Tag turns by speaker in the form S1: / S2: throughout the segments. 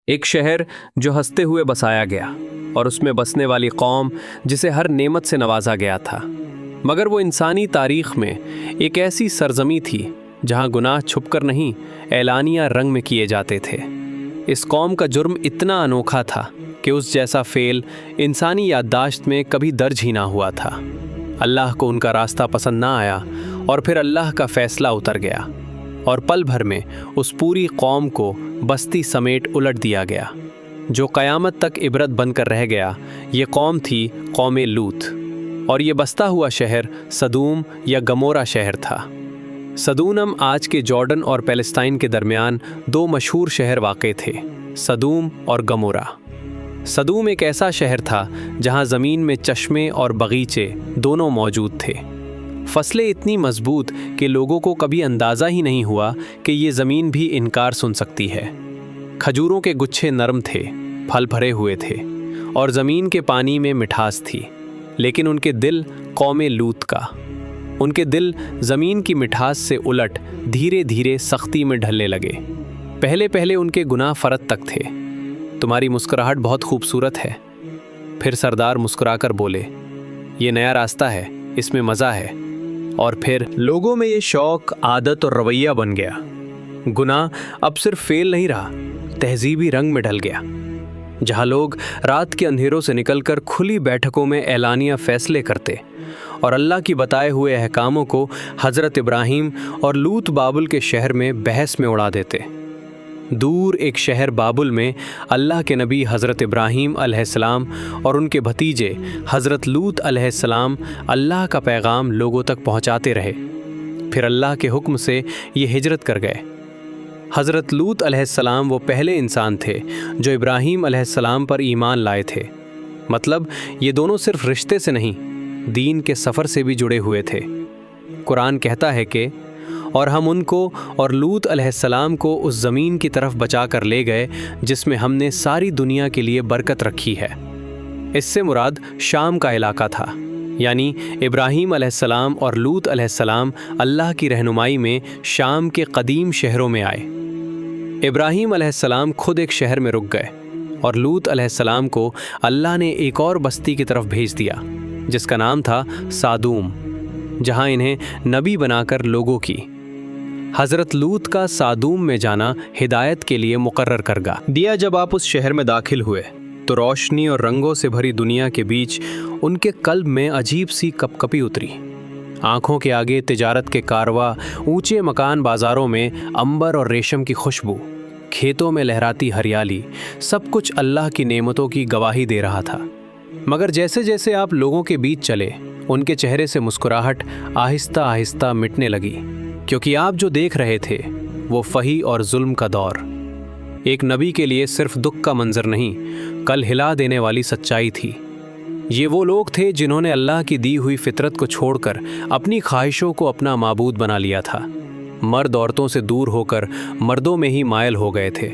S1: ایک شہر جو ہنستے ہوئے بسایا گیا اور اس میں بسنے والی قوم جسے ہر نعمت سے نوازا گیا تھا، مگر وہ انسانی تاریخ میں ایک ایسی سرزمین تھی جہاں گناہ چھپ کر نہیں اعلانیہ رنگ میں کیے جاتے تھے۔ اس قوم کا جرم اتنا انوکھا تھا کہ اس جیسا فعل انسانی یادداشت میں کبھی درج ہی نہ ہوا تھا۔ اللہ کو ان کا راستہ پسند نہ آیا اور پھر اللہ کا فیصلہ اتر گیا اور پل بھر میں اس پوری قوم کو بستی سمیٹ الٹ دیا گیا۔ جو قیامت تک عبرت بن کر رہ گیا یہ قوم تھی قوم لوط، اور یہ بستا ہوا شہر سدوم یا گمورا شہر تھا۔ سدونم آج کے جارڈن اور پیلسٹائن کے درمیان دو مشہور شہر واقع تھے، سدوم اور گمورا۔ سدوم ایک ایسا شہر تھا جہاں زمین میں چشمے اور باغیچے دونوں موجود تھے، فصلیں اتنی مضبوط کہ لوگوں کو کبھی اندازہ ہی نہیں ہوا کہ یہ زمین بھی انکار سن سکتی ہے۔ کھجوروں کے گچھے نرم تھے، پھل بھرے ہوئے تھے اور زمین کے پانی میں مٹھاس تھی، لیکن ان کے دل قوم لوط کا، ان کے دل زمین کی مٹھاس سے الٹ دھیرے دھیرے سختی میں ڈھلنے لگے۔ پہلے پہلے ان کے گناہ فرد تک تھے۔ تمہاری مسکراہٹ بہت خوبصورت ہے۔ پھر سردار مسکرا کر بولے، یہ نیا راستہ ہے، اس میں مزہ ہے۔ اور پھر لوگوں میں یہ شوق عادت اور رویہ بن گیا۔ گناہ اب صرف فعل نہیں رہا، تہذیبی رنگ میں ڈھل گیا۔ جہاں لوگ رات کے اندھیروں سے نکل کر کھلی بیٹھکوں میں اعلانیہ فیصلے کرتے اور اللہ کی بتائے ہوئے احکاموں کو حضرت ابراہیم اور لوط بابل کے شہر میں بحث میں اڑا دیتے۔ دور ایک شہر بابل میں اللہ کے نبی حضرت ابراہیم علیہ السلام اور ان کے بھتیجے حضرت لوط علیہ السلام اللہ کا پیغام لوگوں تک پہنچاتے رہے۔ پھر اللہ کے حکم سے یہ ہجرت کر گئے۔ حضرت لوط علیہ السلام وہ پہلے انسان تھے جو ابراہیم علیہ السلام پر ایمان لائے تھے۔ مطلب یہ دونوں صرف رشتے سے نہیں، دین کے سفر سے بھی جڑے ہوئے تھے۔ قرآن کہتا ہے کہ اور ہم ان کو اور لوط علیہ السلام کو اس زمین کی طرف بچا کر لے گئے جس میں ہم نے ساری دنیا کے لیے برکت رکھی ہے۔ اس سے مراد شام کا علاقہ تھا، یعنی ابراہیم علیہ السلام اور لوط علیہ السلام اللہ کی رہنمائی میں شام کے قدیم شہروں میں آئے۔ ابراہیم علیہ السلام خود ایک شہر میں رک گئے اور لوط علیہ السلام کو اللہ نے ایک اور بستی کی طرف بھیج دیا جس کا نام تھا سادوم، جہاں انہیں نبی بنا کر لوگوں کی حضرت لوط کا سادوم میں جانا ہدایت کے لیے مقرر کرگا دیا۔ جب آپ اس شہر میں داخل ہوئے تو روشنی اور رنگوں سے بھری دنیا کے بیچ ان کے قلب میں عجیب سی کپ کپی اتری۔ آنکھوں کے آگے تجارت کے کارواں، اونچے مکان بازاروں میں عنبر اور ریشم کی خوشبو، کھیتوں میں لہراتی ہریالی، سب کچھ اللہ کی نعمتوں کی گواہی دے رہا تھا۔ مگر جیسے جیسے آپ لوگوں کے بیچ چلے ان کے چہرے سے مسکراہٹ آہستہ آہستہ مٹنے لگی، کیونکہ آپ جو دیکھ رہے تھے وہ فحی اور ظلم کا دور، ایک نبی کے لیے صرف دکھ کا منظر نہیں، کل ہلا دینے والی سچائی تھی۔ یہ وہ لوگ تھے جنہوں نے اللہ کی دی ہوئی فطرت کو چھوڑ کر اپنی خواہشوں کو اپنا معبود بنا لیا تھا، مرد عورتوں سے دور ہو کر مردوں میں ہی مائل ہو گئے تھے۔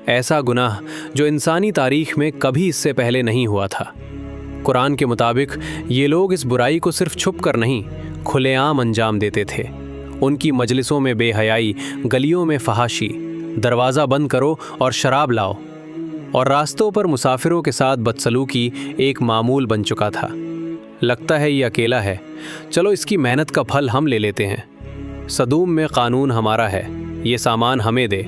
S1: ایسا گناہ جو انسانی تاریخ میں کبھی اس سے پہلے نہیں ہوا تھا۔ قرآن کے مطابق یہ لوگ اس برائی کو صرف چھپ کر نہیں، کھلے عام انجام دیتے تھے۔ ان کی مجلسوں میں بے حیائی، گلیوں میں فحاشی، دروازہ بند کرو اور شراب لاؤ، اور راستوں پر مسافروں کے ساتھ بدسلوکی ایک معمول بن چکا تھا۔ لگتا ہے یہ اکیلا ہے، چلو اس کی محنت کا پھل ہم لے لیتے ہیں۔ سدوم میں قانون ہمارا ہے، یہ سامان ہمیں دے،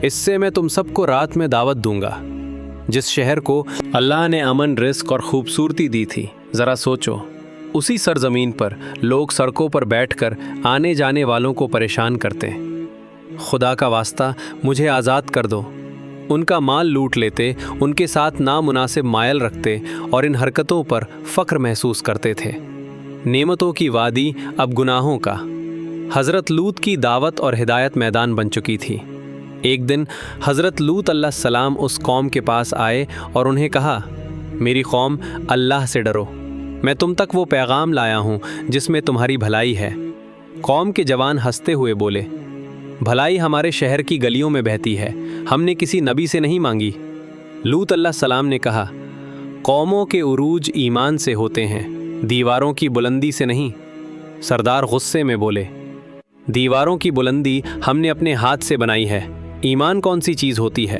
S1: اس سے میں تم سب کو رات میں دعوت دوں گا۔ جس شہر کو اللہ نے امن، رزق اور خوبصورتی دی تھی، ذرا سوچو، اسی سرزمین پر لوگ سڑکوں پر بیٹھ کر آنے جانے والوں کو پریشان کرتے۔ خدا کا واسطہ مجھے آزاد کر دو۔ ان کا مال لوٹ لیتے، ان کے ساتھ نامناسب مائل رکھتے اور ان حرکتوں پر فخر محسوس کرتے تھے۔ نعمتوں کی وادی اب گناہوں کا۔ حضرت لوط کی دعوت اور ہدایت میدان بن چکی تھی۔ ایک دن حضرت لوط علیہ السلام اس قوم کے پاس آئے اور انہیں کہا، میری قوم، اللہ سے ڈرو، میں تم تک وہ پیغام لایا ہوں جس میں تمہاری بھلائی ہے۔ قوم کے جوان ہنستے ہوئے بولے، بھلائی ہمارے شہر کی گلیوں میں بہتی ہے، ہم نے کسی نبی سے نہیں مانگی۔ لوط علیہ السلام نے کہا، قوموں کے عروج ایمان سے ہوتے ہیں، دیواروں کی بلندی سے نہیں۔ سردار غصے میں بولے، دیواروں کی بلندی ہم نے اپنے ہاتھ سے بنائی ہے، ایمان کون سی چیز ہوتی ہے؟